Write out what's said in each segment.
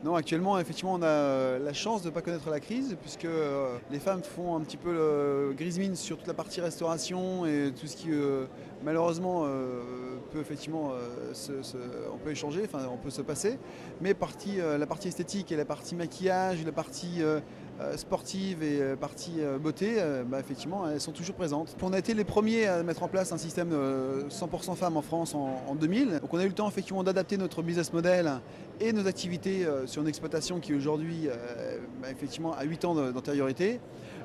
Non, actuellement, effectivement, on a la chance de ne pas connaître la crise, puisque les femmes font un petit peu le grise mine sur toute la partie restauration et tout ce qui, malheureusement, peut effectivement, on peut échanger, enfin, on peut se passer. Mais la partie esthétique et la partie maquillage, la partie sportive et partie beauté, bah, effectivement, elles sont toujours présentes. On a été les premiers à mettre en place un système 100% femmes en France en 2000. Donc on a eu le temps effectivement d'adapter notre business model et nos activités sur une exploitation qui aujourd'hui bah, effectivement a 8 ans d'antériorité.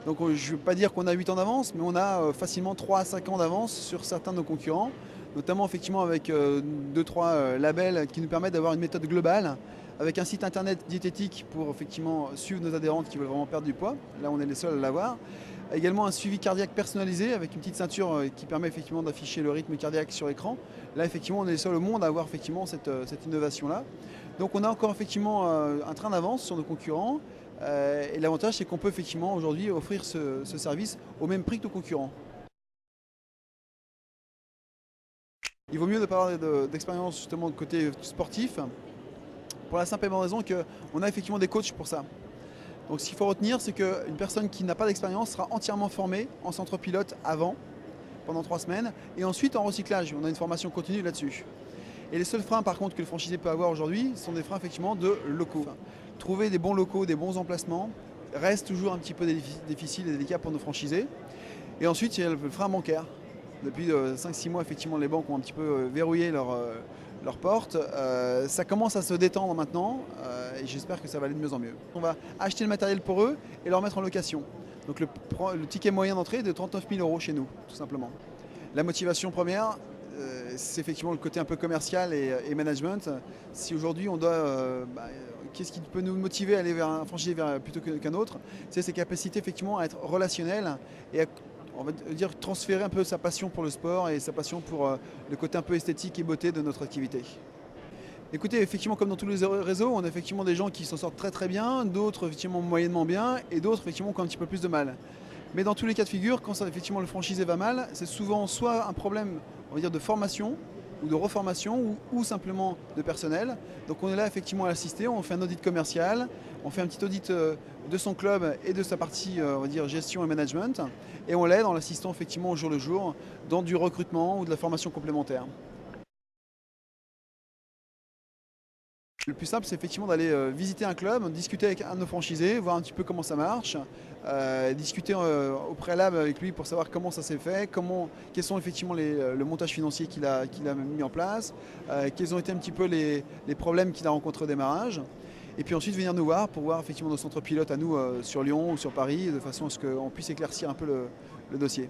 Donc je ne veux pas dire qu'on a 8 ans d'avance, mais on a facilement 3 à 5 ans d'avance sur certains de nos concurrents, notamment effectivement avec 2-3 labels qui nous permettent d'avoir une méthode globale, avec un site internet diététique pour effectivement suivre nos adhérentes qui veulent vraiment perdre du poids. Là, on est les seuls à l'avoir. Également un suivi cardiaque personnalisé avec une petite ceinture qui permet effectivement d'afficher le rythme cardiaque sur l'écran. Là, effectivement, on est les seuls au monde à avoir effectivement cette innovation-là. Donc, on a encore effectivement un train d'avance sur nos concurrents. Et l'avantage, c'est qu'on peut effectivement aujourd'hui offrir ce service au même prix que nos concurrents. Il vaut mieux ne pas avoir d'expérience justement de côté sportif, pour la simple et bonne raison qu'on a effectivement des coachs pour ça. Donc ce qu'il faut retenir, c'est qu'une personne qui n'a pas d'expérience sera entièrement formée en centre pilote avant, pendant 3 semaines, et ensuite en recyclage. On a une formation continue là-dessus. Et les seuls freins par contre que le franchisé peut avoir aujourd'hui sont des freins effectivement de locaux. Trouver des bons locaux, des bons emplacements reste toujours un petit peu difficile et délicat pour nos franchisés. Et ensuite il y a le frein bancaire. Depuis 5-6 mois, effectivement, les banques ont un petit peu verrouillé leurs portes. Ça commence à se détendre maintenant et j'espère que ça va aller de mieux en mieux. On va acheter le matériel pour eux et leur mettre en location. Donc le ticket moyen d'entrée est de 39 000 € chez nous, tout simplement. La motivation première, c'est effectivement le côté un peu commercial et management. Si aujourd'hui on doit... qu'est-ce qui peut nous motiver à aller vers un franchisé plutôt qu'un autre? C'est ses capacités effectivement à être relationnel et à, on va dire, transférer un peu sa passion pour le sport et sa passion pour le côté un peu esthétique et beauté de notre activité. Écoutez, effectivement, comme dans tous les réseaux, on a effectivement des gens qui s'en sortent très très bien, d'autres effectivement moyennement bien et d'autres effectivement qui ont un petit peu plus de mal. Mais dans tous les cas de figure, quand effectivement le franchisé va mal, c'est souvent soit un problème, on va dire, de formation ou de reformation ou simplement de personnel. Donc on est là effectivement à l'assister, on fait un audit commercial, on fait un petit audit de son club et de sa partie on va dire gestion et management et on l'aide en l'assistant effectivement au jour le jour dans du recrutement ou de la formation complémentaire. Le plus simple, c'est effectivement d'aller visiter un club, discuter avec un de nos franchisés, voir un petit peu comment ça marche, discuter au préalable avec lui pour savoir comment ça s'est fait, quels sont effectivement le montage financier qu'il a mis en place, quels ont été un petit peu les problèmes qu'il a rencontrés au démarrage. Et puis ensuite venir nous voir pour voir effectivement nos centres pilotes à nous sur Lyon ou sur Paris, de façon à ce qu'on puisse éclaircir un peu le dossier.